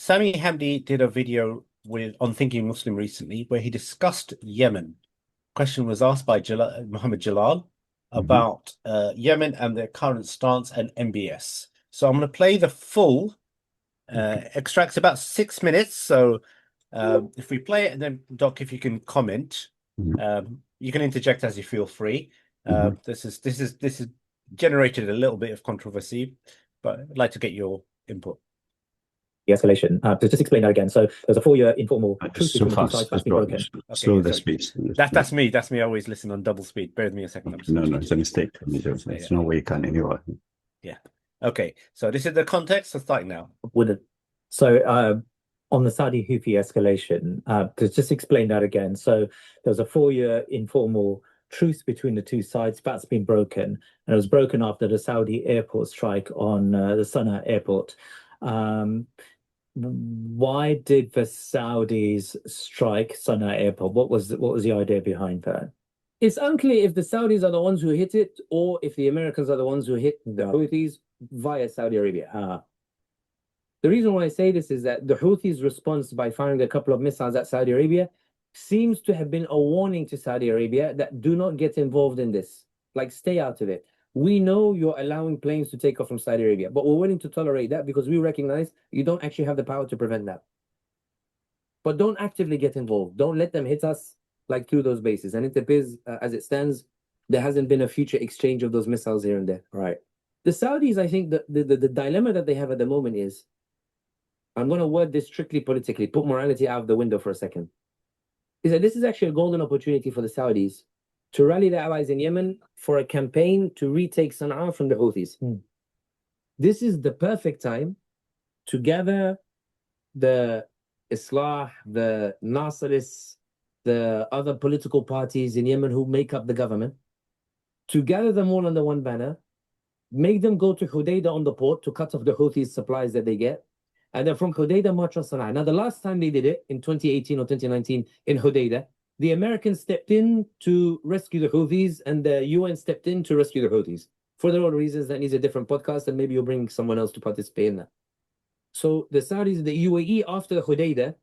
Sami Hamdi did a video on Thinking Muslim recently where he discussed Yemen. Question was asked by Muhammad Jalal Hmm. about Yemen and their current stance and MBS. So I'm going to play the full Okay. extracts about 6 minutes. So if we play it, and then Doc, if you can comment, Hmm. you can interject as you feel free. Hmm. This is generated a little bit of controversy, but I'd like to get your input. The escalation. To just explain that again. So there's a 4-year informal truce It's too between the two sides fast. that's been broken. Okay, Slow yeah, the sorry. speed. That's me. That's me. I always listen on double speed. Bear with me a second. I'm just No, gonna no, change it's a it. mistake. There's Yeah, no way you can anyway. yeah. Okay, so this is the context. So starting now. With it. So on the Saudi-Houthi escalation, to just explain that again. So there was a 4-year informal truce between the two sides that's been broken, and it was broken after the Saudi airport strike on the Sana'a airport. Um, why did the Saudis strike Sana'a airport? What was the idea behind that? It's unclear if the Saudis are the ones who hit it or if the Americans are the ones who hit the Houthis via Saudi Arabia. The reason why I say this is that the Houthis' response by firing a couple of missiles at Saudi Arabia seems to have been a warning to Saudi Arabia that do not get involved in this. Like, stay out of it. We know you're allowing planes to take off from Saudi Arabia, but we're willing to tolerate that because we recognize you don't actually have the power to prevent that. But don't actively get involved. Don't let them hit us like through those bases. And it appears, as it stands, there hasn't been a future exchange of those missiles here and there. Right. The Saudis, I think the dilemma that they have at the moment is, I'm going to word this strictly politically, put morality out of the window for a second, is that this is actually a golden opportunity for the Saudis to rally their allies in Yemen for a campaign to retake Sana'a from the Houthis. This is the perfect time to gather the Islah, the Nasirists, the other political parties in Yemen who make up the government, to gather them all under one banner, make them go to Hudaydah on the port to cut off the Houthis' supplies that they get, and then from Hudaydah march on Sana'a. Now, the last time they did it, in 2018 or 2019 in Hudaydah, the Americans stepped in to rescue the Houthis, and the UN stepped in to rescue the Houthis. For their own reasons, that needs a different podcast, and maybe you'll bring someone else to participate in that. So the Saudis, the UAE, after the Hudaydah,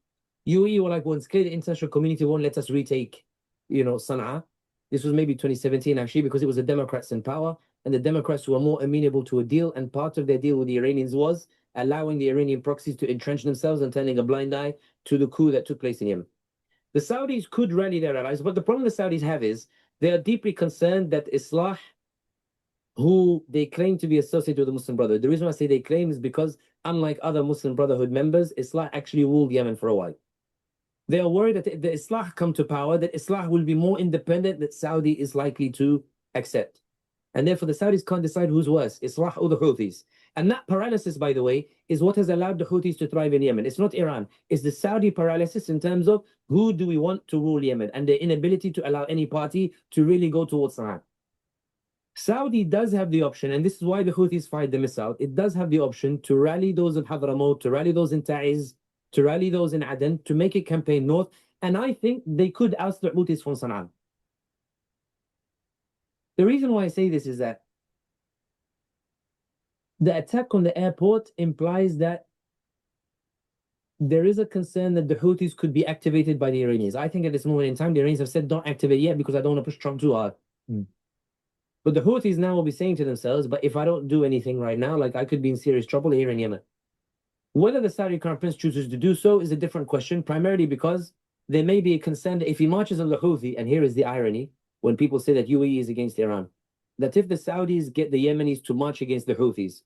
UAE were like, well, it's clear the international community won't let us retake, Sana'a. This was maybe 2017, actually, because it was the Democrats in power, and the Democrats were more amenable to a deal, and part of their deal with the Iranians was allowing the Iranian proxies to entrench themselves and turning a blind eye to the coup that took place in Yemen. The Saudis could rally their allies, but the problem the Saudis have is they are deeply concerned that Islah, who they claim to be associated with the Muslim Brotherhood. The reason why I say they claim is because, unlike other Muslim Brotherhood members, Islah actually ruled Yemen for a while. They are worried that if the Islah come to power, that Islah will be more independent that Saudi is likely to accept. And therefore, the Saudis can't decide who's worse, Islah or the Houthis. And that paralysis, by the way, is what has allowed the Houthis to thrive in Yemen. It's not Iran. It's the Saudi paralysis in terms of who do we want to rule Yemen and the inability to allow any party to really go towards Sana'a. Saudi does have the option, and this is why the Houthis fired the missile. It does have the option to rally those in Hadramaut, to rally those in Ta'iz, to rally those in Aden, to make a campaign north. And I think they could oust the Houthis from Sana'a. The reason why I say this is that the attack on the airport implies that there is a concern that the Houthis could be activated by the Iranians. I think at this moment in time, the Iranians have said, don't activate yet because I don't want to push Trump too hard. But the Houthis now will be saying to themselves, but if I don't do anything right now, like I could be in serious trouble here in Yemen. Whether the Saudi Crown Prince chooses to do so is a different question, primarily because there may be a concern that if he marches on the Houthi, and here is the irony, when people say that UAE is against Iran, that if the Saudis get the Yemenis to march against the Houthis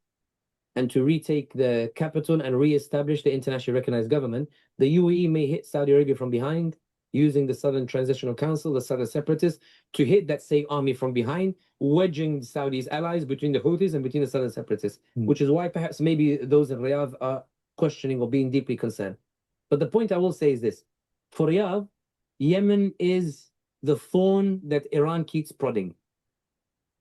and to retake the capital and re-establish the internationally recognized government, the UAE may hit Saudi Arabia from behind, using the Southern Transitional Council, the Southern separatists, to hit that same army from behind, wedging Saudi's allies between the Houthis and between the Southern separatists, which is why perhaps maybe those in Riyadh are questioning or being deeply concerned. But the point I will say is this. For Riyadh, Yemen is the thorn that Iran keeps prodding.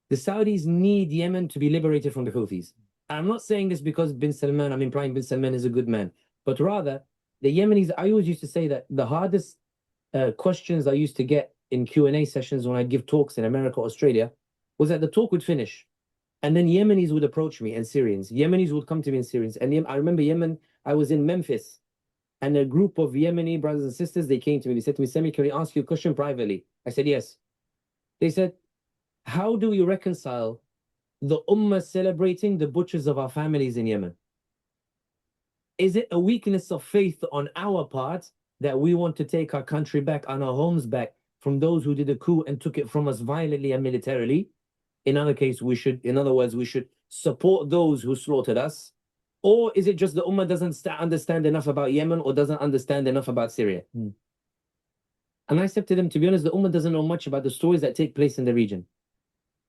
The Saudis need Yemen to be liberated from the Houthis. I'm not saying this because bin Salman, I'm implying bin Salman is a good man, but rather the Yemenis, I always used to say that the hardest questions I used to get in Q&A sessions when I'd give talks in America, Australia, was that the talk would finish. And then Yemenis would approach me and Syrians. Yemenis would come to me and Syrians. And I remember Yemen I was in Memphis, and a group of Yemeni brothers and sisters, they came to me. They said to me, Sami, can we ask you a question privately? I said, yes. They said, how do we reconcile the Ummah celebrating the butchers of our families in Yemen? Is it a weakness of faith on our part that we want to take our country back and our homes back from those who did a coup and took it from us violently and militarily? In other words, we should support those who slaughtered us. Or is it just the Ummah doesn't understand enough about Yemen or doesn't understand enough about Syria? And I said to them, to be honest, the Ummah doesn't know much about the stories that take place in the region,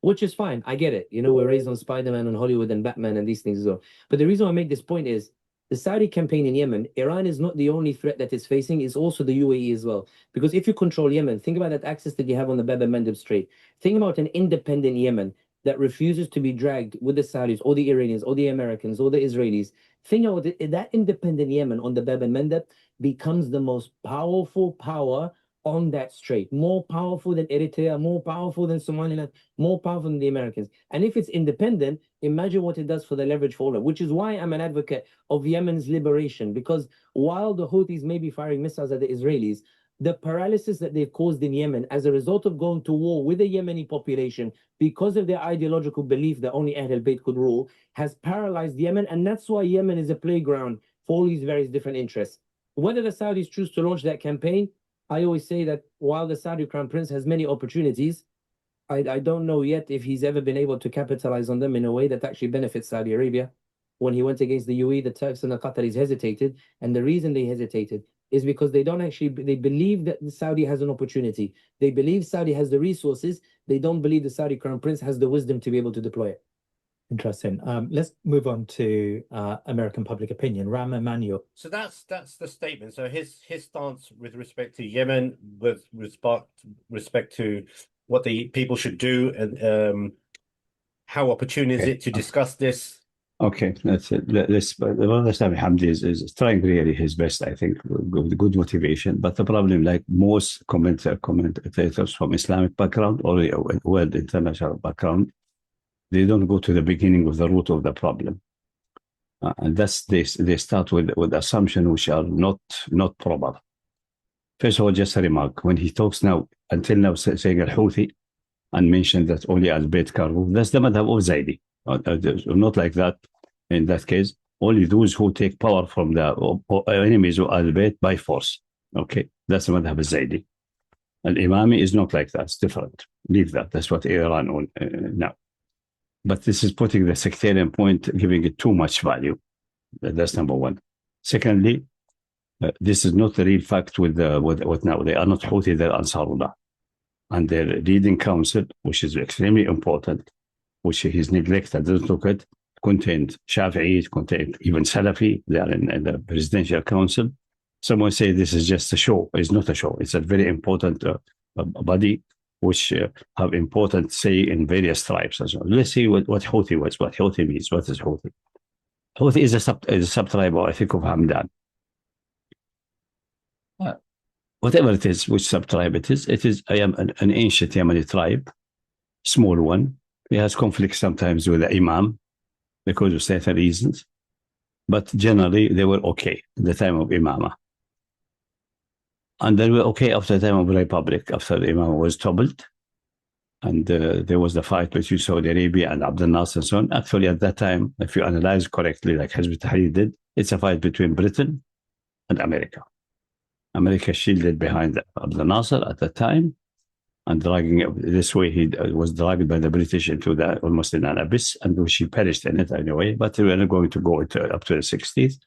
which is fine. I get it. You know, we're raised on Spider-Man and Hollywood and Batman and these things as well. But the reason I make this point is the Saudi campaign in Yemen, Iran is not the only threat that it's facing, it's also the UAE as well. Because if you control Yemen, think about that access that you have on the Bab el-Mandeb Strait. Think about an independent Yemen that refuses to be dragged with the Saudis or the Iranians or the Americans or the Israelis. Think about it, that independent Yemen on the Bab el-Mandeb becomes the most powerful power on that strait, more powerful than Eritrea, more powerful than Somaliland, more powerful than the Americans. And if it's independent, imagine what it does for the leverage for which is why I'm an advocate of Yemen's liberation, because while the Houthis may be firing missiles at the Israelis, the paralysis that they've caused in Yemen as a result of going to war with the Yemeni population because of their ideological belief that only Ahl al-Bayt could rule has paralyzed Yemen, and that's why Yemen is a playground for all these various different interests. Whether the Saudis choose to launch that campaign, I always say that while the Saudi Crown Prince has many opportunities, I don't know yet if he's ever been able to capitalize on them in a way that actually benefits Saudi Arabia. When he went against the UAE, the Turks and the Qataris hesitated, and the reason they hesitated is because they believe that Saudi has an opportunity. They believe Saudi has the resources. They don't believe the Saudi Crown Prince has the wisdom to be able to deploy it. Interesting. Let's move on to American public opinion. Ram Emanuel. So that's the statement. So his stance with respect to Yemen, with respect to what the people should do, and how opportune is it to discuss this? Okay, that's it. Understand Hamdi is trying really his best, I think, with good motivation. But the problem, like most commentators from Islamic background or world international background, they don't go to the beginning of the root of the problem. And that's they start with assumptions which are not proper. First of all, just a remark. When he talks now, until now, saying al-Houthi, and mentioned that only al-Bayt can rule, that's the madhab of Zaidi. Not like that. In that case, only those who take power from the enemies of al-Bayt by force. Okay, that's the madhab of Zaidi. And Imami is not like that. It's different. Leave that. That's what Iran on now. But this is putting the sectarian point, giving it too much value. That's number one. Secondly, this is not the real fact with what now. They are not Houthi, they're Ansarullah. And their leading council, which is extremely important, which he's neglected, doesn't look at, contained Shafi'i, contained even Salafi. They are in the presidential council. Someone say this is just a show. It's not a show. It's a very important body which have important say in various tribes as well. Let's see what Houthi was, what Houthi means. What is Houthi? Houthi is a sub-tribe, I think, of Hamdan. Whatever it is, which sub-tribe it is an ancient Yemeni tribe, small one. It has conflicts sometimes with the Imam because of certain reasons. But generally, they were okay at the time of Imamah. And they were okay after the time of the Republic, after the Imam was toppled. And there was the fight between Saudi Arabia and Abdel Nasser and so on. Actually, at that time, if you analyze correctly, like Hizb ut-Tahrir did, it's a fight between Britain and America. America shielded behind Abdel Nasser at that time, and dragging this way, he was dragged by the British into almost in an abyss, and she perished in it anyway. But we are not going to go up to the 60s.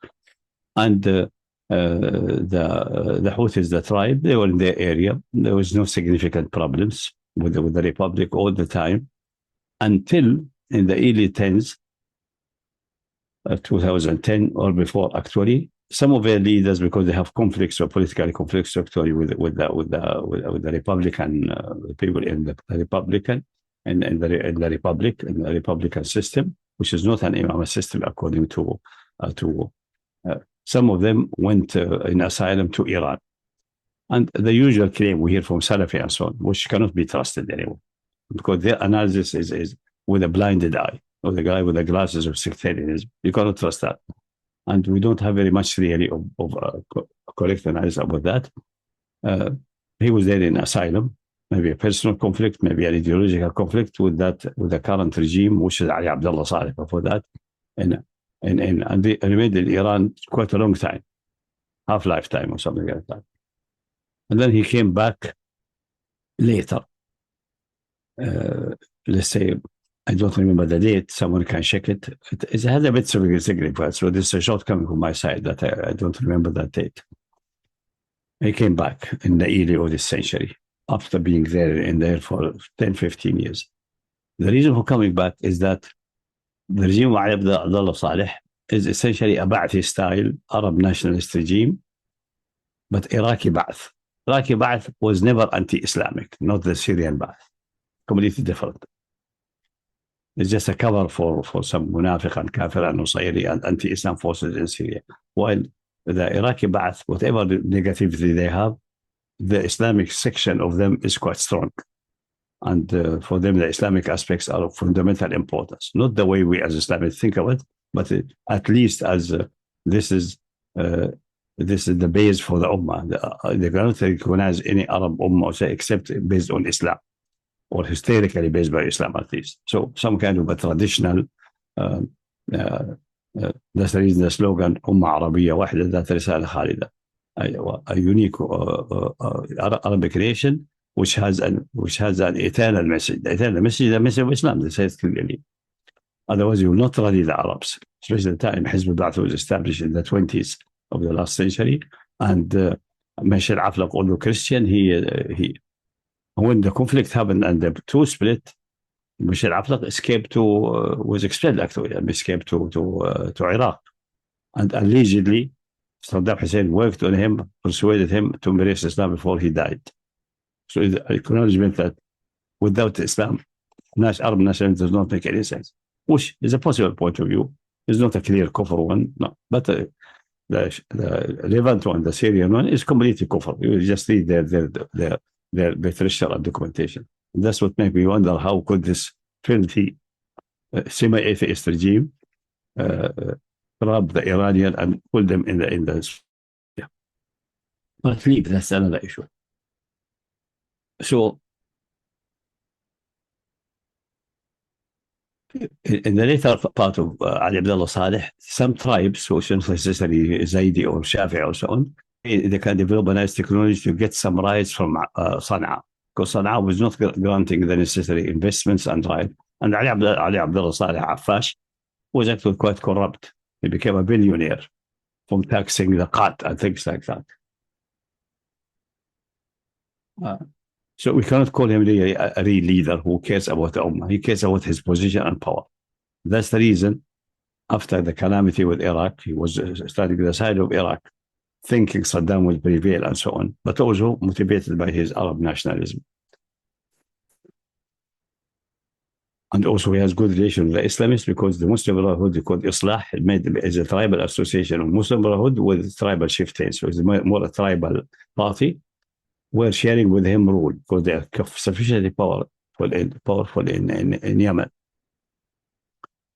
And the Houthis, the tribe, they were in their area. There was no significant problems with the Republic all the time, until in the early 10s, 2010 or before, actually. Some of their leaders, because they have conflicts or political conflicts actually with the Republican people in the Republican and the Republican system, which is not an imam system according to some of them went in asylum to Iran, and the usual claim we hear from Salafi and so on, which cannot be trusted anymore, because their analysis is with a blinded eye, or the guy with the glasses of sectarianism. You cannot trust that. and we don't have very much really of correct analysis about that. He was there in asylum, maybe a personal conflict, maybe an ideological conflict with the current regime, which is Ali Abdullah Saleh before that, and they remained in Iran quite a long time, half lifetime or something like that. And then he came back later. Let's say, I don't remember the date. Someone can check it. It has a bit of significance. So this is a shortcoming from my side that I don't remember that date. He came back in the early of this century after being there for 10, 15 years. The reason for coming back is that the regime of Ali Abdullah Saleh is essentially a Ba'athi-style Arab nationalist regime, but Iraqi Ba'ath. Iraqi Ba'ath was never anti-Islamic, not the Syrian Ba'ath. Completely different. It's just a cover for some Munafiq and Kafir and Nusayri and anti-Islam forces in Syria. While the Iraqi Ba'ath, whatever negativity they have, the Islamic section of them is quite strong. And for them, the Islamic aspects are of fundamental importance. Not the way we as Islamists think of it, but at least as this is the base for the Ummah. They cannot recognize any Arab Ummah except based on Islam, or historically based by Islam at least. So some kind of a traditional, that's the reason the slogan Ummah Arabiya Wahida, that Risala Khalida, a unique Arabic nation which has an eternal message. The eternal message is the message of Islam, they say it clearly. Otherwise you will not rally the Arabs, especially the time Hizb al-Ba'ath was established in the 20s of the last century. And Mashal Aflaq, although Christian, he when the conflict happened and the two split, Mashal Aflaq was expelled actually, and escaped to Iraq. And allegedly, Saddam Hussein worked on him, persuaded him to embrace Islam before he died. So it's an acknowledgement that without Islam, Arab nationalism does not make any sense, which is a possible point of view. It's not a clear kufr one, no. But the Levant one, the Syrian one, is completely kufr. You just read their literature and documentation. And that's what makes me wonder, how could this filthy semi-atheist regime rob the Iranian and put them in the yeah. But leave, that's another issue. So in the later part of Ali Abdullah Saleh, some tribes, which not necessarily Zaidi or Shafi'i or so on, they can develop a nice technology to get some rights from Sana'a, because Sana'a was not granting the necessary investments and right. And Ali Abdullah Saleh Affash was actually quite corrupt. He became a billionaire from taxing the qat and things like that. So we cannot call him a real leader who cares about the Ummah. He cares about his position and power. That's the reason, after the calamity with Iraq, he was standing at the side of Iraq, thinking Saddam will prevail and so on, but also motivated by his Arab nationalism. And also he has good relations with the Islamists, because the Muslim Brotherhood, called Islah, is a tribal association of Muslim Brotherhood with tribal chieftains. So it's more a tribal party. We're sharing with him rule, because they are sufficiently powerful in Yemen.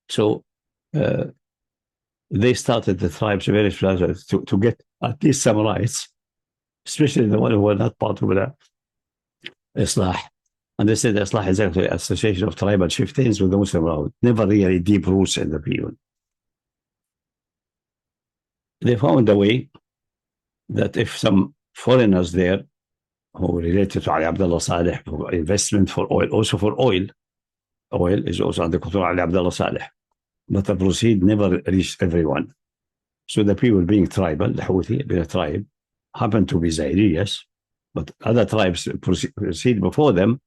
So they started the tribes very to get at least some rights, especially the one who were not part of the Islah. And they said the Islah is actually an association of tribal chieftains with the Muslim Brotherhood, never really deep roots in the people. They found a way that if some foreigners there who related to Ali Abdullah Saleh for investment for oil, also for oil is also under control of Ali Abdullah Saleh, but the proceed never reached everyone. So the people being tribal, the Houthi, being a tribe, happened to be Zaidi, yes, but other tribes proceed before them.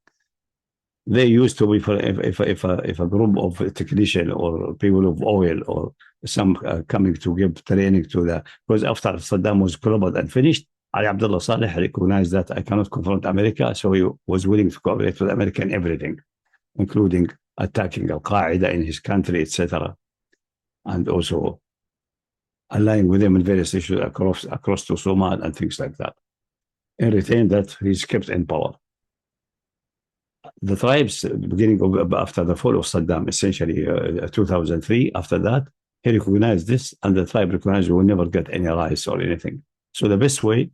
They used to be, for if a group of technicians or people of oil or some coming to give training to because after Saddam was corrupted and finished, Ali Abdullah Saleh recognized that I cannot confront America, so he was willing to cooperate with America in everything, including attacking Al-Qaeda in his country, etc., and also allying with them in various issues across to Somalia and things like that, and retained that he's kept in power. The tribes, beginning of after the fall of Saddam, essentially 2003, after that, he recognized this, and the tribe recognized we will never get any rice or anything. So the best way,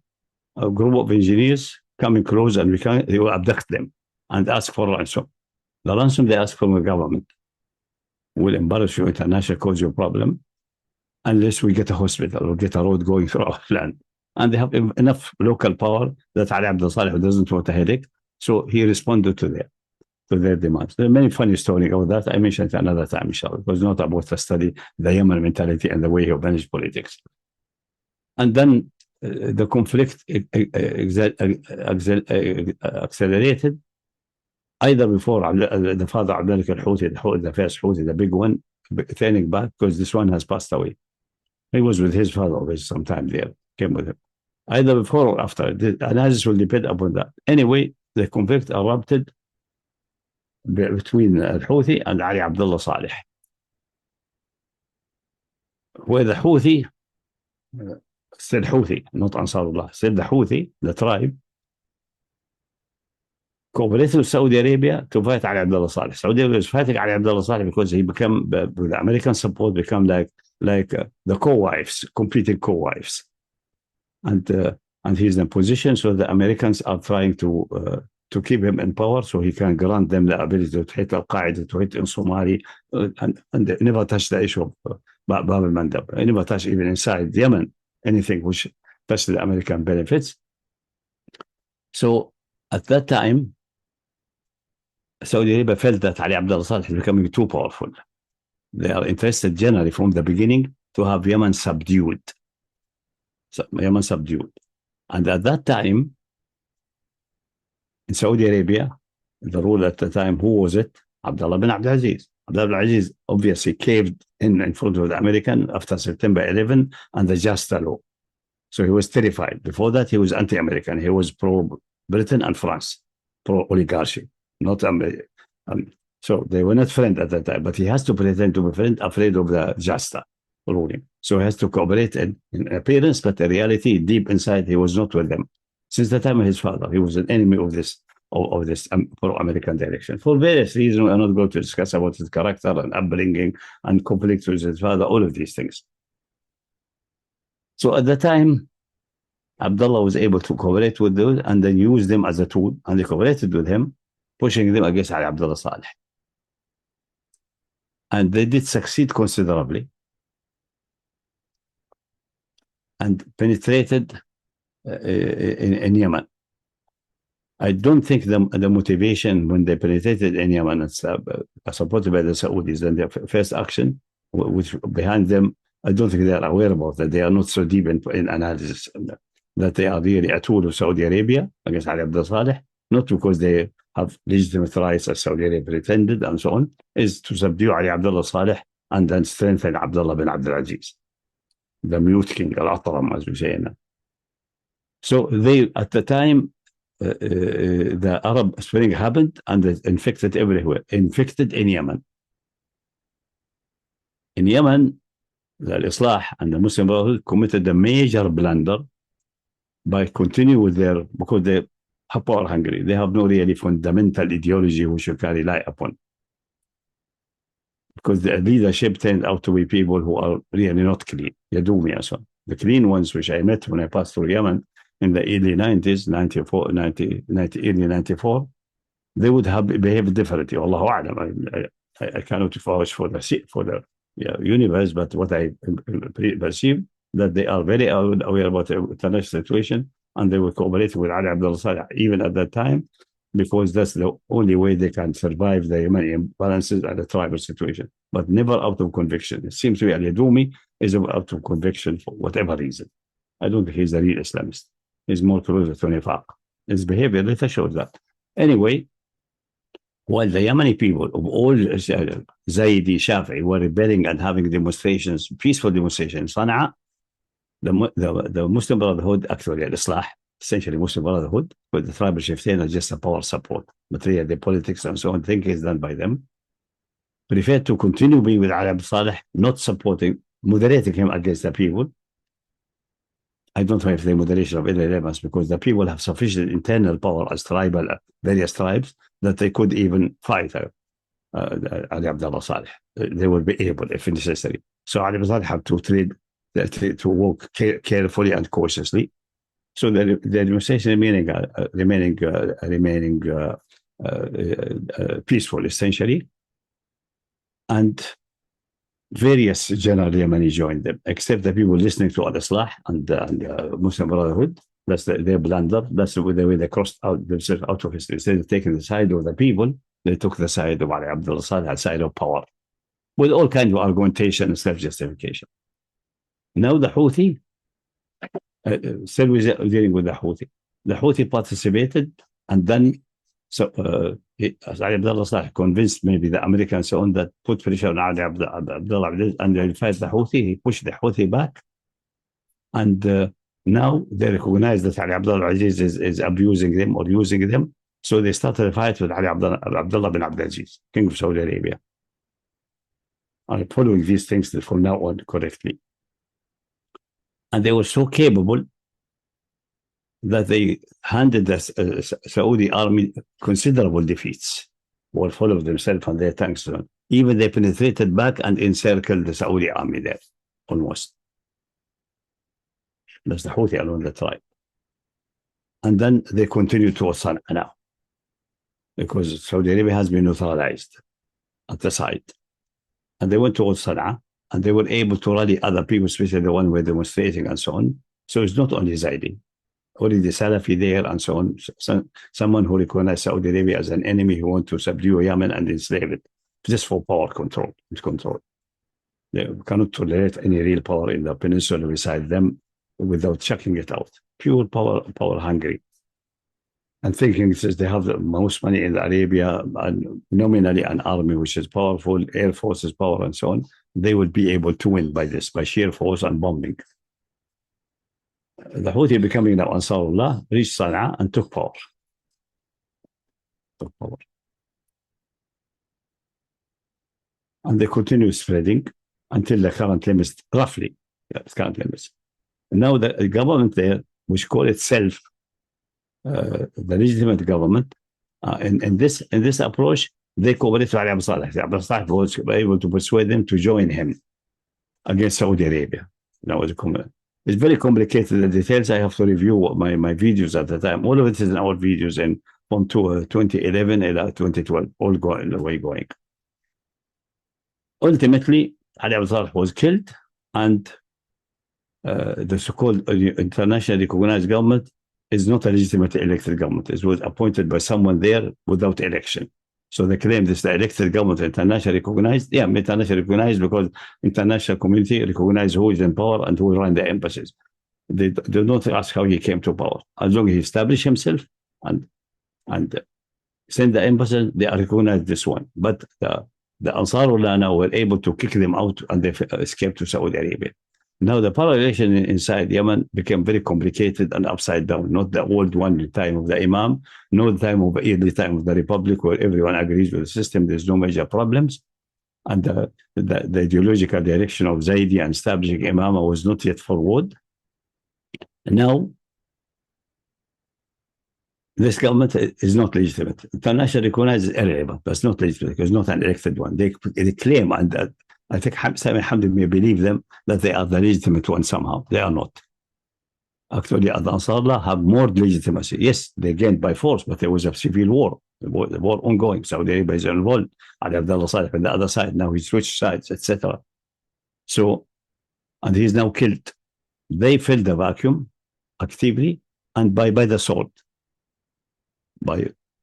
a group of engineers coming close, and they will abduct them and ask for ransom. The ransom they ask from the government will embarrass you international, cause you a problem, unless we get a hospital or get a road going through our land. And they have enough local power that Ali Abdul Saleh doesn't want a headache, so he responded to their demands. There are many funny stories about that. I mentioned it another time, inshallah. It was not about to study the Yemen mentality and the way he managed politics. And then the conflict accelerated, either before the father Abdul al-Houthi, the first Houthi, the big one, turning back because this one has passed away. He was with his father some time there, came with him. Either before or after. The analysis will depend upon that. Anyway, the conflict erupted between al-Houthi and Ali Abdullah Saleh, where the Houthi, said Houthi, not Ansarullah, said the Houthi, the tribe, cooperated with Saudi Arabia to fight Ali Abdullah Saleh. Saudi Arabia was fighting Ali Abdullah Saleh because he became, with American support, become like the co-wives, competing co-wives. And he's in a position, so the Americans are trying to keep him in power so he can grant them the ability to hit Al-Qaeda, to hit in Somali, and never touch the issue of Bab al-Mandab. Never touch even inside Yemen, anything which touch the American benefits. So at that time, Saudi Arabia felt that Ali Abdullah Saleh is becoming too powerful. They are interested generally from the beginning to have Yemen subdued. And at that time, in Saudi Arabia, the rule at the time, who was it? Abdullah bin Abdul Aziz. Abdullah bin Aziz obviously caved in front of the American after September 11 and the Jasta law. So he was terrified. Before that, he was anti-American. He was pro-Britain and France, pro-oligarchy, not so they were not friends at that time, but he has to pretend to be friend, afraid of the Jasta ruling. So he has to cooperate in appearance, but in reality, deep inside, he was not with them. Since the time of his father, he was an enemy of this pro-American direction. For various reasons, we are not going to discuss about his character and upbringing and conflict with his father, all of these things. So at the time, Abdullah was able to cooperate with those and then use them as a tool, and they cooperated with him, pushing them against Ali Abdullah Saleh. And they did succeed considerably and penetrated in Yemen. I don't think the motivation when they penetrated in Yemen, supported by the Saudis, and their first action, which behind them, I don't think they are aware about that. They are not so deep in analysis that they are really a tool of Saudi Arabia against Ali Abdullah Saleh, not because they have legitimate rights as Saudi Arabia pretended and so on, is to subdue Ali Abdullah Saleh and then strengthen Abdullah bin Abdul Aziz, the mute king, al-Atram, as we say now. So they, at the time, the Arab Spring happened and it infected everywhere, infected in Yemen. In Yemen, the Islah and the Muslim Brotherhood committed a major blunder by continuing with their, because they are power hungry. They have no really fundamental ideology which you can rely upon. Because the leadership turned out to be people who are really not clean. Yadumi as well. The clean ones, which I met when I passed through Yemen in the early 90s, 94, 90, early 94, they would have behaved differently. Allahu A'lam. I cannot vouch for the universe, but what I perceive, that they are very aware about the international situation, and they were cooperating with Ali Abdullah Saleh even at that time, because that's the only way they can survive the Yemeni imbalances and the tribal situation, but never out of conviction. It seems to be Al-Yadumi is out of conviction for whatever reason. I don't think he's a real Islamist. He's more closer to Nifaq. His behavior later shows that. Anyway, while the Yemeni people of all Zaidi, Shafi'i were rebelling and having demonstrations, peaceful demonstrations in Sana'a, the Muslim Brotherhood, actually Al-Islah, essentially Muslim Brotherhood, but the tribal chieftain are just a power support, material, the politics and so on, think is done by them, preferred to continue being with Ali Abdul Saleh, not supporting, moderating him against the people. I don't know if the moderation of any relevance, because the people have sufficient internal power as tribal, various tribes, that they could even fight Ali Abdullah Saleh. They would be able, if necessary. So Ali ibn Talib had to tread, to walk carefully and cautiously. So the administration remaining peaceful, essentially, and various general Yemeni joined them, except the people listening to Al-Islah and Muslim Brotherhood. That's their blunder. That's the way they crossed out themselves out of history. Instead of taking the side of the people, they took the side of Ali Abdullah Saleh, the side of power, with all kinds of argumentation and self-justification. Now the Houthi, still we're dealing with the Houthi. The Houthi participated, and then Ali Abdullah Saleh convinced maybe the Americans so on that put pressure on Ali Abdullah and they fight the Houthi. He pushed the Houthi back, and now they recognize that Ali Abdullah Aziz is abusing them or using them. So they started a fight with Ali Abdullah bin Abdulaziz, King of Saudi Arabia. I'm following these things from now on correctly. And they were so capable that they handed the Saudi army considerable defeats, were full of themselves and their tanks. Even they penetrated back and encircled the Saudi army there, almost. That's the Houthi alone, the tribe. And then they continued towards Sana'a now, because Saudi Arabia has been neutralized at the site. And they went towards Sana'a, and they were able to rally other people, especially the one who were demonstrating and so on. So it's not only Zaidi, already Salafi there and so on. Someone who recognized Saudi Arabia as an enemy who want to subdue Yemen and enslave it, just for power control. They cannot tolerate any real power in the peninsula beside them without checking it out. Pure power hungry. And thinking says they have the most money in Arabia and nominally an army which is powerful, air forces power and so on. They would be able to win by this, by sheer force and bombing. The Houthi, becoming now Ansarullah, reached Sana'a and took power. And they continue spreading until the current limits, roughly, current limits. Now the government there, which call itself the legitimate government, in this approach, they cooperated with Ali Abdullah Saleh. Abdullah Saleh was able to persuade them to join him against Saudi Arabia. Now it's very complicated. The details I have to review my videos at the time. All of it is in our videos from 2011 and 2012, all going the way going. Ultimately, Ali Abdullah was killed, and the so-called internationally recognized government is not a legitimately elected government. It was appointed by someone there without election. So they claim this the elected government, internationally recognized. Yeah, internationally recognized because international community recognize who is in power and who run the embassies. They do not ask how he came to power. As long as he established himself and send the embassy, they recognize this one. But the Ansarullah now were able to kick them out and they escaped to Saudi Arabia. Now the power relation inside Yemen became very complicated and upside down, not the old one, the time of the Imam, not the time of the early time of the Republic where everyone agrees with the system, there's no major problems. And the ideological direction of Zaidi and establishing Imama was not yet forward. Now, this government is not legitimate. International recognized is irrelevant, but it's not legitimate because it's not an elected one. They claim, and I think Sami Hamdi may believe them, that they are the legitimate one somehow. They are not. Actually, the Ansarullah have more legitimacy. Yes, they gained by force, but there was a civil war, the war ongoing. Saudi Arabia is involved. Ali Abdullah Saleh on the other side, now he switched sides, etc. So, and he's now killed. They filled the vacuum actively and by the sword.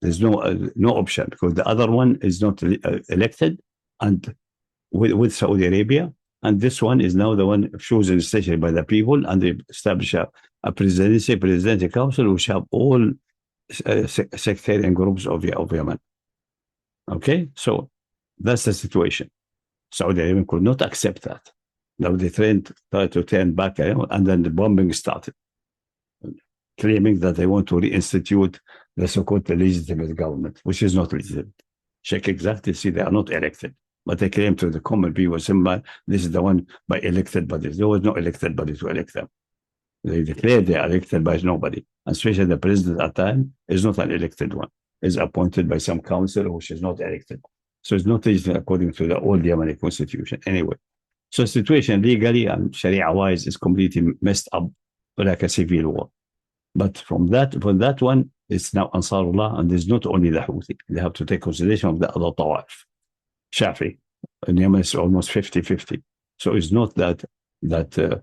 There's no option because the other one is not elected and with Saudi Arabia, and this one is now the one chosen essentially by the people, and they establish a presidential council which have all sectarian groups of Yemen. Okay, so that's the situation. Saudi Arabia could not accept that. Now they tried to turn back, and then the bombing started, claiming that they want to reinstitute the so-called legitimate government, which is not legitimate. Check exactly, see they are not elected. But they claim to the common people, this is the one by elected bodies. There was no elected body to elect them. They declared they are elected by nobody. And especially the president at the time is not an elected one. Is appointed by some council which is not elected. So it's not legitimate according to the old Yemeni constitution. Anyway, So the situation legally and Sharia-wise is completely messed up, like a civil war. But from that one, it's now Ansarullah, and there's not only the Houthi. They have to take consideration of the other Tawaf. Shafi. In Yemen, it's almost 50-50. So it's not that the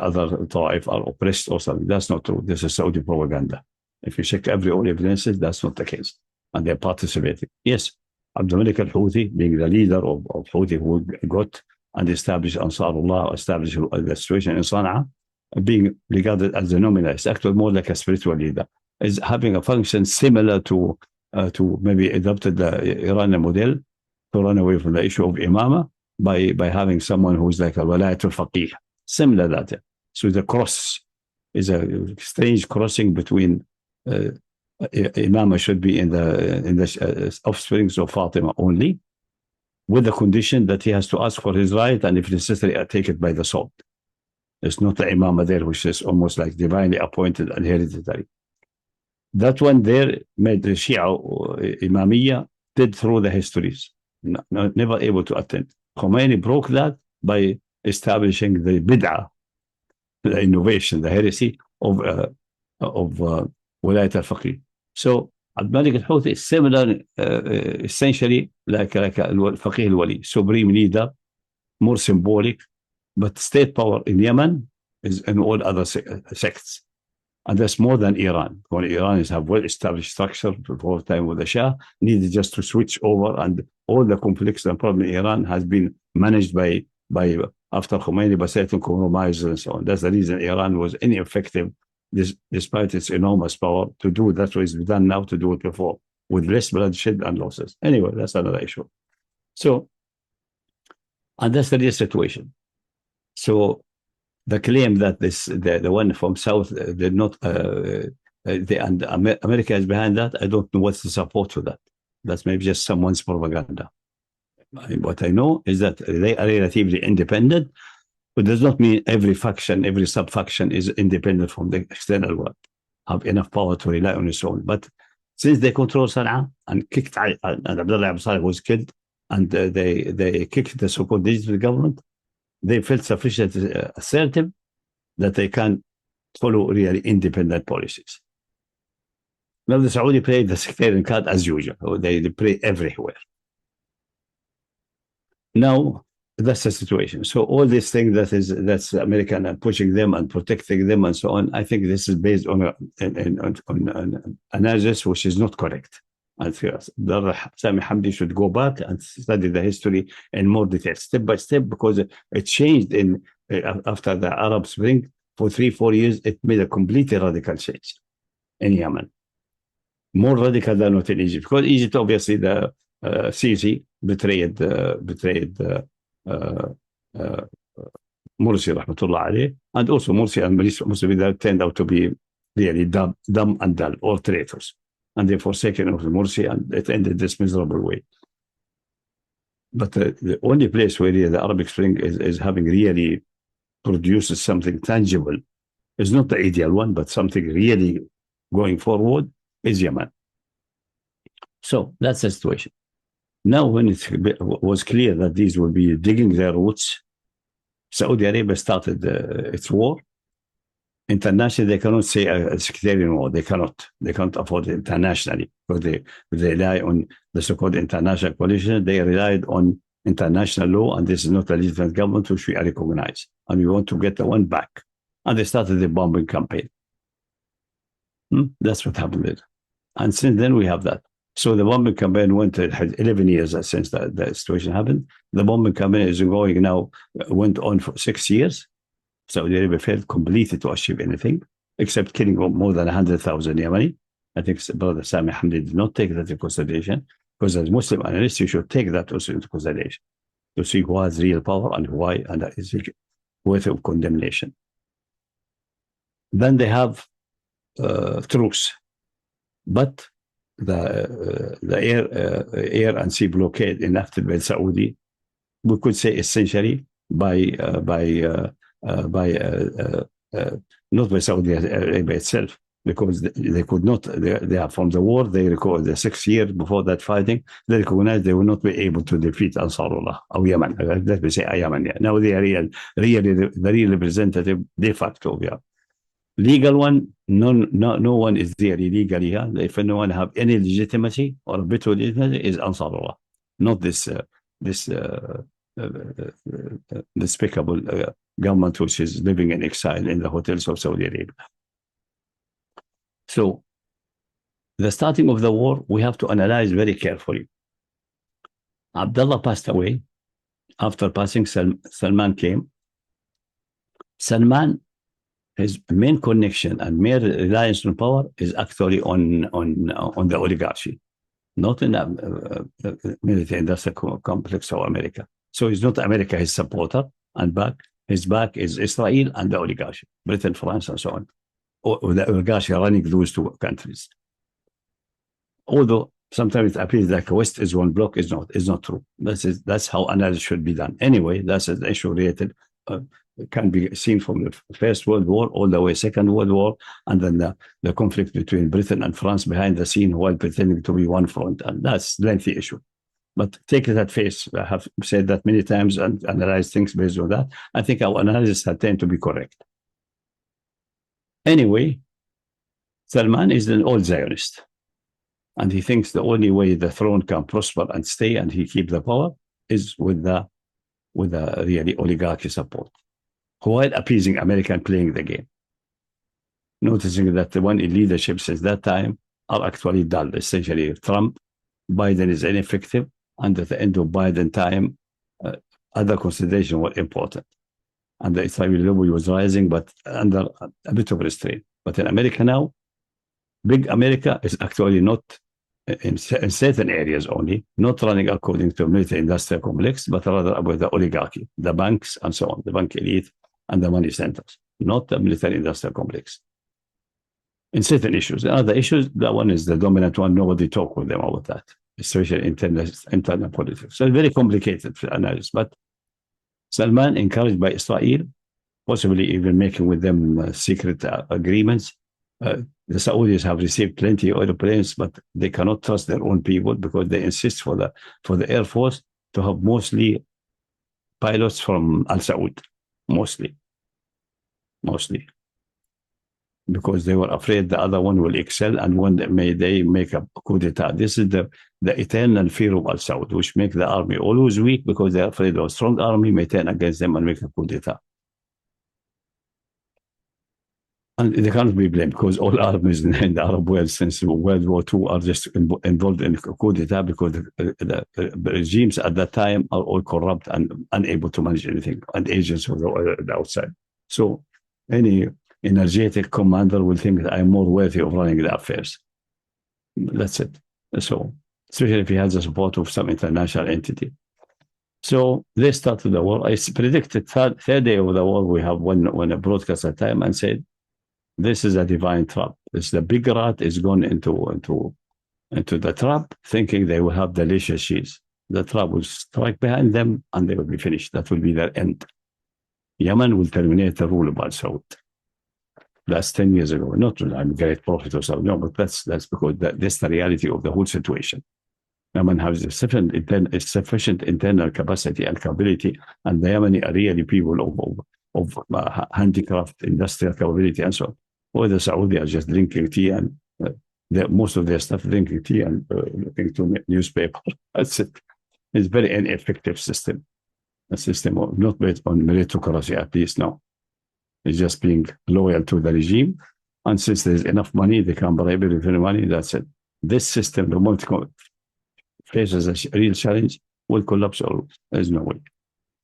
other Ta'if are oppressed or something. That's not true. This is Saudi propaganda. If you check all evidences, that's not the case. And they're participating. Yes, Abdul Malik al-Houthi, being the leader of Houthi who got and established Ansarullah, established the situation in Sana'a, being regarded as a nominalist, actually more like a spiritual leader, is having a function similar to maybe adopted the Iranian model to run away from the issue of imama by having someone who's like a walayat al-faqih, similar to that. So the cross is a strange crossing between imama should be in the offsprings of Fatima only, with the condition that he has to ask for his right, and if necessary, take it by the sword. It's not the imama there, which is almost like divinely appointed and hereditary. That one there made the Shia Imamiyya did through the histories, never able to attend. Khomeini broke that by establishing the bid'ah, the innovation, the heresy of Walayat al-Faqih. So Abd Malik al-Houthi is similar, essentially like al-Faqih al-Wali, supreme leader, more symbolic, but state power in Yemen is in all other sects. And that's more than Iran. When Iranians have well-established structure before time with the Shah, needed just to switch over, and all the conflicts and problems in Iran has been managed by after Khomeini by certain compromises and so on. That's the reason Iran was ineffective, despite its enormous power, to do that what is done now to do it before, with less bloodshed and losses. Anyway, that's another issue. So, and that's the real situation. So the claim that the one from South did not, and America is behind that, I don't know what's the support for that. That's maybe just someone's propaganda. What I know is that they are relatively independent, but does not mean every faction, every sub-faction is independent from the external world, have enough power to rely on its own. But since they control Sana'a and kicked, and Abdullah Abu Saleh was killed, and they kicked the so-called digital government, they felt sufficiently assertive that they can follow really independent policies. Now the Saudi played the sectarian card as usual. They play everywhere. Now that's the situation. So all these things that's American and pushing them and protecting them and so on, I think this is based on an analysis which is not correct. And Sami Hamdi should go back and study the history in more detail, step by step, because it changed after the Arab Spring. For 3-4 years, it made a completely radical change in Yemen, more radical than what in Egypt. Because Egypt, obviously, the Sisi betrayed Morsi, rahmatullah alayh, and also Morsi and Morsi turned out to be really dumb and dull, or traitors. And they forsaken of the Morsi, and it ended this miserable way. But the only place where the Arabic Spring is having really produces something tangible, is not the ideal one, but something really going forward, is Yemen. So that's the situation. Now, when it was clear that these will be digging their roots, Saudi Arabia started its war. Internationally, they cannot say a sectarian war. They cannot afford it internationally, because they rely on the so-called international coalition. They relied on international law, and this is not a legitimate government which we recognize. And we want to get the one back. And they started the bombing campaign. That's what happened there. And since then, we have that. So the bombing campaign had 11 years since the situation happened. The bombing campaign is going now, went on for 6 years. Saudi Arabia failed completely to achieve anything, except killing more than 100,000 Yemeni. I think Brother Sami Hamdi did not take that into consideration, because as Muslim analysts, you should take that also into consideration to see who has real power and why, and that is worth of condemnation. Then they have truce, but the air and sea blockade enacted by Saudi, we could say essentially not by Saudi Arabia itself, because they could not, they are from the war, they record the 6 years before that fighting, they recognized they will not be able to defeat Ansarullah or Yemen. Let me say Yemen. Yeah. Now they are really the real representative de facto. Yeah. Legal one, no one is there illegally. Yeah? If anyone have any legitimacy or a bit of legitimacy, is Ansarullah, not this despicable government which is living in exile in the hotels of Saudi Arabia. So, the starting of the war, we have to analyze very carefully. Abdullah passed away. After passing, Salman came. Salman, his main connection and main reliance on power is actually on the oligarchy, not in the military industrial complex of America. So it's not America his supporter and back. His back is Israel and the oligarchy, Britain, France, and so on. Or the oligarchy running those two countries. Although sometimes it appears like West is one block, is not true. That's how analysis should be done. Anyway, that's an issue related. Can be seen from the First World War all the way Second World War, and then the conflict between Britain and France behind the scene while pretending to be one front, and that's a lengthy issue. But take it at face. I have said that many times and analyzed things based on that. I think our analysis has tend to be correct. Anyway, Salman is an old Zionist, and he thinks the only way the throne can prosper and stay and he keep the power is with the really oligarchy support, while appeasing America and playing the game. Noticing that the one in leadership since that time are actually dull. Essentially, Trump, Biden is ineffective, and at the end of Biden time, other considerations were important. And the Israeli lobby was rising, but under a bit of restraint. But in America now, big America is actually not, in certain areas only, not running according to military industrial complex, but rather with the oligarchy, the banks and so on, the bank elite and the money centers, not the military industrial complex. In certain issues. In other issues, that one is the dominant one. Nobody talk with them about that, especially internal politics. So it's very complicated analysis. But Salman, encouraged by Israel, possibly even making with them secret agreements. The Saudis have received plenty of airplanes, but they cannot trust their own people because they insist for the Air Force to have mostly pilots from Al Saud, mostly, because they were afraid the other one will excel and one may they make a coup d'etat. This is the eternal fear of Al Saud, which make the army always weak because they are afraid of a strong army may turn against them and make a coup d'etat. And they can't be blamed because all armies in the Arab world since World War II are just involved in coup d'etat because the regimes at that time are all corrupt and unable to manage anything, and agents of the outside. So any energetic commander will think that I'm more worthy of running the affairs. That's it. So, especially if he has the support of some international entity. So they started the war. I predicted third day of the war, we have one broadcast at time and said, this is a divine trap. This the big rat is gone into the trap, thinking they will have delicious cheese. The trap will strike behind them and they will be finished. That will be their end. Yemen will terminate the rule of Al Saud. That's 10 years ago. Not that I'm a great prophet or something. No, but that's because that's the reality of the whole situation. Yemen has sufficient internal capacity and capability, and the Yemeni are really people of handicraft, industrial capability, and so on. Or the Saudi are just drinking tea and most of their stuff drinking tea and looking to newspaper. That's it. It's a very ineffective system. A system not based on meritocracy, at least now. It's just being loyal to the regime. And since there's enough money, they can bribe it with money. That's it. This system, the moment faces a real challenge, will collapse or there's no way.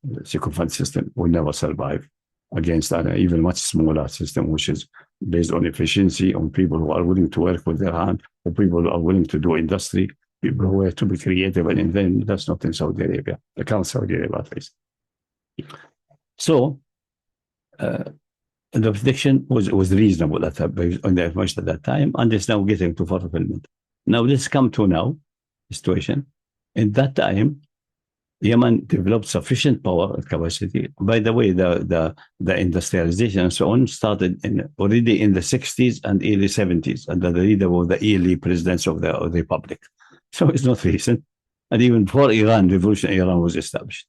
The sycophant system will never survive against an even much smaller system, which is based on efficiency, on people who are willing to work with their hand, or people who are willing to do industry, people who are to be creative and invent. That's not in Saudi Arabia. The current Saudi Arabia, at least. So, the prediction was reasonable on the information at that time, and it's now getting to fulfillment. Now let's come to now situation. In that time, Yemen developed sufficient power capacity. By the way, the industrialization and so on started already in the 60s and early 70s under the leader of the early presidents of the Republic. So it's not recent. And even before Iran, revolution in Iran was established.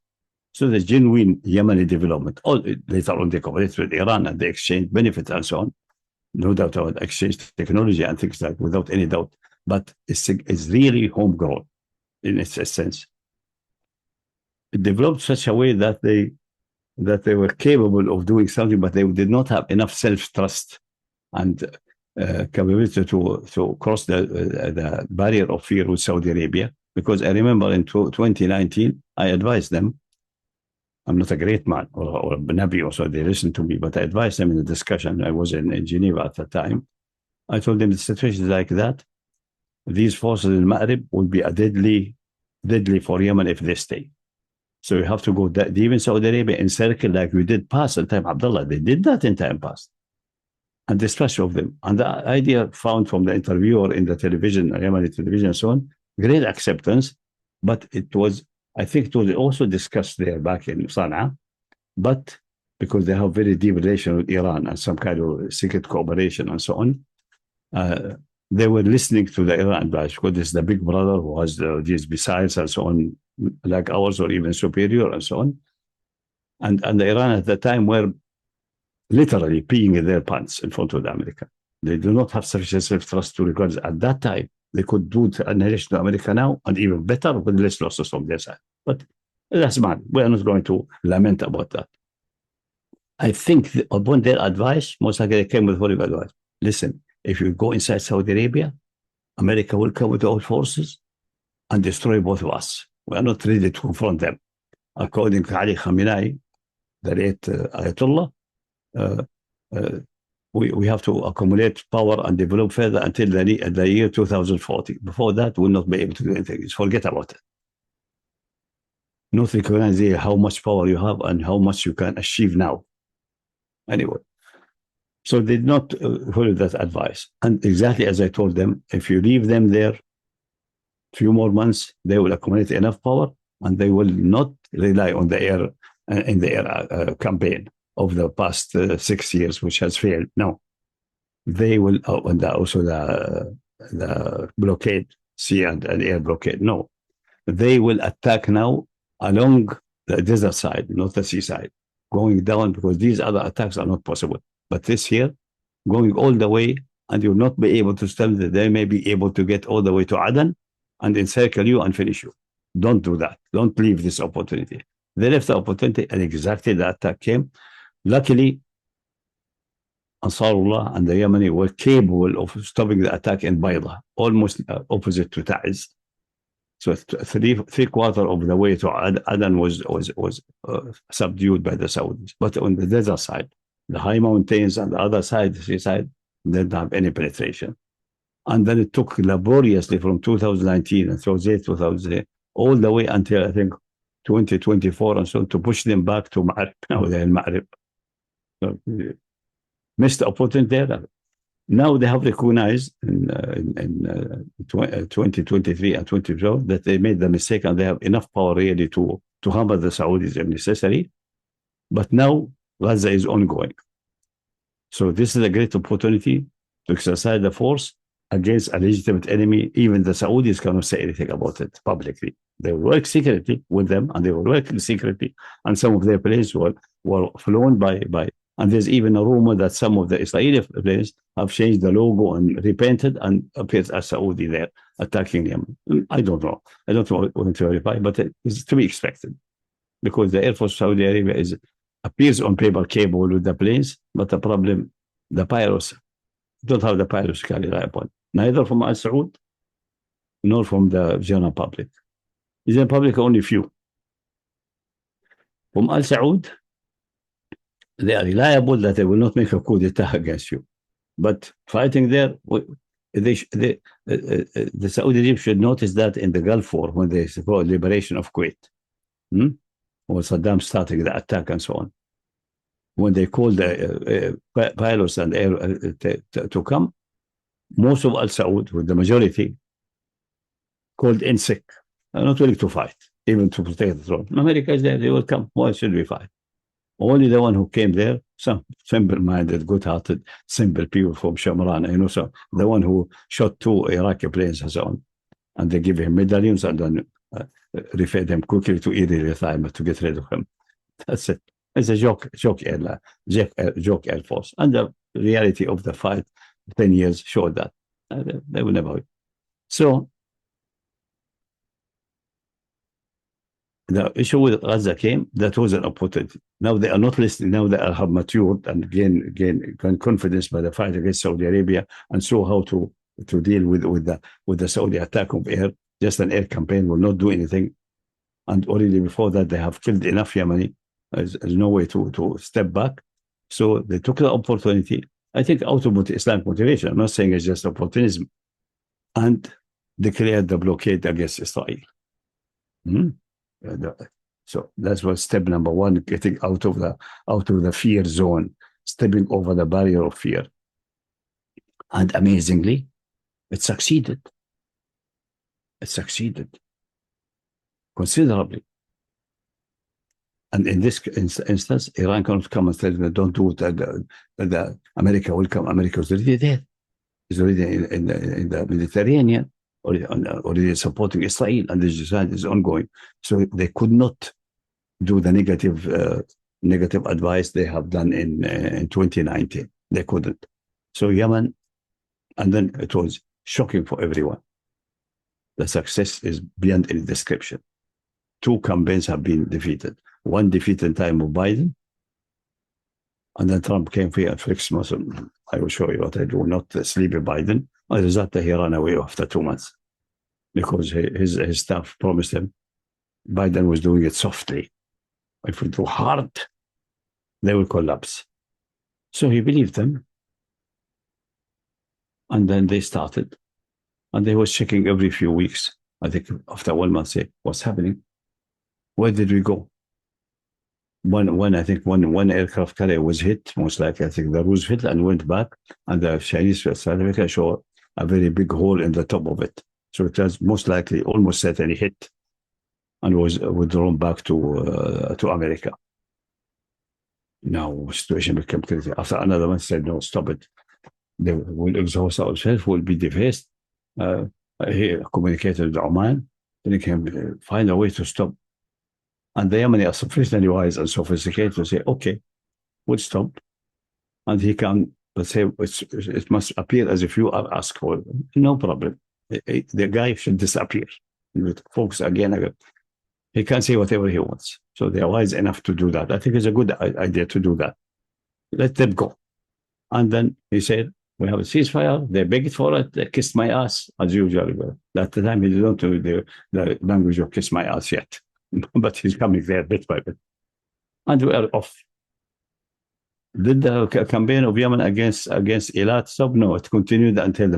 So the genuine Yemeni development, later on they cooperated with Iran and they exchanged benefits and so on. No doubt about exchange technology and things like without any doubt. But it's really homegrown in its essence. It developed such a way that they were capable of doing something, but they did not have enough self-trust and capability to cross the barrier of fear with Saudi Arabia. Because I remember in 2019, I advised them. I'm not a great man or a Nabi, or so they listened to me, but I advised them in the discussion. I was in Geneva at the time. I told them the situation is like that. These forces in Maghreb will be a deadly for Yemen if they stay. So you have to go deep in Saudi Arabia, encircle like we did past in time Abdullah. They did that in time past. And dispatch of them. And the idea found from the interviewer in the television, Yemeni television and so on, great acceptance. But I think it was also discussed there back in Sana'a. But because they have very deep relation with Iran and some kind of secret cooperation and so on, they were listening to the Iran advice because this is the big brother who has these missiles and so on, like ours or even superior and so on. And the Iran at the time were literally peeing in their pants in front of America. They do not have sufficient self-trust to regard at that time. They could do annihilation to America now and even better with less losses from their side. But that's bad. We are not going to lament about that. I think upon their advice, most likely they came with very good advice. Listen, if you go inside Saudi Arabia, America will come with all forces and destroy both of us. We are not ready to confront them. According to Ali Khamenei, the late Ayatollah, we have to accumulate power and develop further until the year 2040. Before that, we'll not be able to do anything. Just forget about it. Not recognize how much power you have and how much you can achieve now. Anyway, so they did not follow that advice. And exactly as I told them, if you leave them there a few more months, they will accumulate enough power and they will not rely on the air in the air campaign of the past 6 years, which has failed. No, they will, and also the blockade, sea and air blockade. No, they will attack now along the desert side, not the seaside, going down because these other attacks are not possible. But this here, going all the way, and you'll not be able to stop them. They may be able to get all the way to Aden and encircle you and finish you. Don't do that. Don't leave this opportunity. They left the opportunity, and exactly the attack came. Luckily, Ansarullah and the Yemeni were capable of stopping the attack in Bayda, almost opposite to Taiz. So three quarters of the way to Aden was subdued by the Saudis. But on the desert side, the high mountains and the other side, the seaside, they didn't have any penetration. And then it took laboriously from 2019 and 2008, all the way until I think 2024 and so on to push them back to Ma'rib. Now they're in Ma'rib. So, missed the opportunity there. Now they have recognized in 2023 and 2012 that they made the mistake and they have enough power really to hammer the Saudis if necessary. But now Gaza is ongoing. So this is a great opportunity to exercise the force against a legitimate enemy. Even the Saudis cannot say anything about it publicly. They will work secretly with them and they will work secretly. And some of their planes were flown by and there's even a rumor that some of the Israeli planes have changed the logo and repainted and appears as Saudi there attacking Yemen. I don't know. I don't want to verify, but it's to be expected because the Air Force of Saudi Arabia appears on paper capable with the planes, but the problem, the pilots don't have the pilots to rely upon, neither from Al Saud nor from the general public. The general public only few. From Al Saud, they are reliable that they will not make a coup d'etat against you. But fighting there, the Saudi regime should notice that in the Gulf War, when they support liberation of Kuwait, or Saddam starting the attack and so on, when they called the pilots and air to come, most of Al Saud, with the majority, called in sick, not willing to fight. even to protect the throne. America is there, they will come. Why should we fight? Only the one who came there, some simple-minded, good-hearted, simple people from Shamran, you know, so the one who shot 2 Iraqi planes and so on, and they give him medallions and then refed him quickly to Erie retirement to get rid of him. That's it. It's a joke Air Force. And the reality of the fight, 10 years showed that. They will never win. So the issue with Gaza came, that was an opportunity. Now they are not listening. Now they have matured and gain confidence by the fight against Saudi Arabia and saw how to deal with the Saudi attack of air. Just an air campaign will not do anything. And already before that, they have killed enough Yemeni. There's no way to step back. So they took the opportunity, I think, out of Islamic motivation. I'm not saying it's just opportunism. And declared the blockade against Israel. So that was step number 1, getting out of the fear zone, stepping over the barrier of fear. And amazingly, it succeeded. It succeeded considerably. And in this instance, Iran cannot come and say, don't do it. The America will come. America is already there. It's already in the Mediterranean, already supporting Israel, and the genocide is ongoing. So they could not do the negative advice they have done in 2019. They couldn't. So Yemen, and then it was shocking for everyone. The success is beyond any description. 2 campaigns have been defeated. 1 defeat in time of Biden, and then Trump came here and fixed muscle. I will show you what I do, not sleepy Biden. As a result, he ran away after 2 months because his staff promised him Biden was doing it softly. If we do hard, they will collapse. So he believed them. And then they started. And they was checking every few weeks. I think after 1 month, say, what's happening? Where did we go? I think one aircraft carrier was hit, most likely, I think the Roosevelt, and went back. And the Chinese certificate showed a very big hole in the top of it. So it was most likely, almost certainly hit, and was withdrawn back to America. Now, the situation became crazy. After another month, said, no, stop it. They will exhaust ourselves, will be defaced. He communicated with Oman, then he can find a way to stop. And the Yemeni are sufficiently wise and sophisticated to say, okay, we'll stop. And he can, let's say, it must appear as if you are asked for it. No problem. The guy should disappear. Focus again. He can say whatever he wants. So they are wise enough to do that. I think it's a good idea to do that. Let them go. And then he said, we have a ceasefire. They begged for it. They kissed my ass, as usual. At the time, he didn't do the language of kiss my ass yet. But he's coming there bit by bit. And we are off. Did the campaign of Yemen against Eilat stop? No, it continued until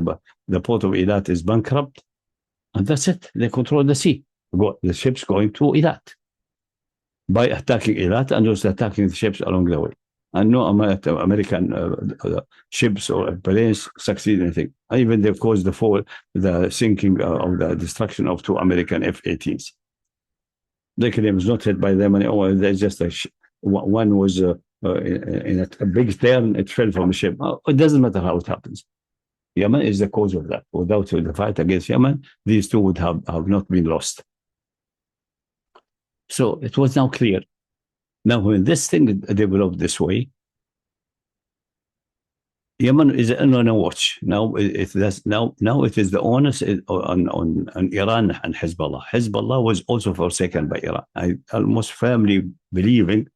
the port of Eilat is bankrupt. And that's it. They control the sea. The ships going to Eilat. By attacking Eilat and also attacking the ships along the way. And no American ships or planes succeed in anything. Even they caused the sinking of the destruction of 2 American F-18s. They claim it was not hit by them, and there's just one was in a big turn, it fell from the ship. It doesn't matter how it happens. Yemen is the cause of that. Without the fight against Yemen, these 2 would have not been lost. So it was now clear. Now, when this thing developed this way, Yemen is on a watch. Now it is the onus on Iran and Hezbollah. Hezbollah was also forsaken by Iran. I almost firmly believing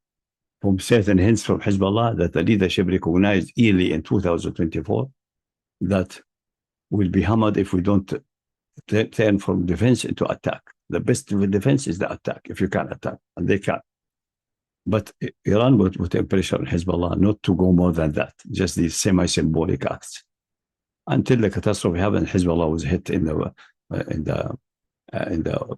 from certain hints from Hezbollah that the leadership recognized early in 2024 that will be hammered if we don't turn from defense into attack. The best defense is the attack, if you can attack, and they can. But Iran would put pressure on Hezbollah not to go more than that, just these semi-symbolic acts. Until the catastrophe happened, Hezbollah was hit in the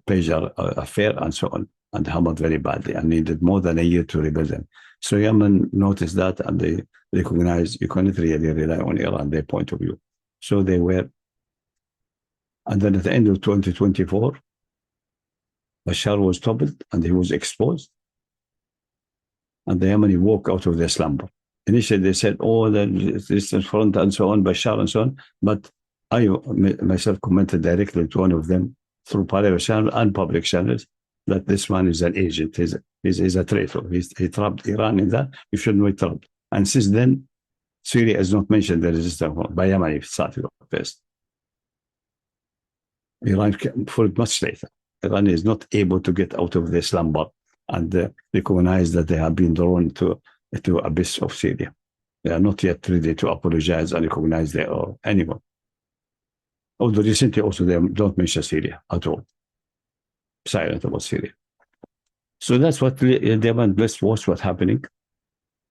pager affair and so on, and hammered very badly, and needed more than a year to rebuild them. So Yemen noticed that, and they recognized you cannot really rely on Iran, their point of view. So they were, and then at the end of 2024, Bashar was toppled and he was exposed. And the Yemeni woke out of their slumber. Initially, they said, oh, the resistance front and so on, Bashar and so on. But I myself commented directly to one of them through private channel and public channels that this man is an agent, he's a traitor. He trapped Iran in that. You shouldn't be trapped. And since then, Syria has not mentioned the resistance front. By Yemen, it started first. Iran followed much later. Iran is not able to get out of their slumber and recognize that they have been drawn to abyss of Syria. They are not yet ready to apologize and recognize their error anymore. Although recently also they don't mention Syria at all. Silent about Syria. So that's what let's watch what's happening.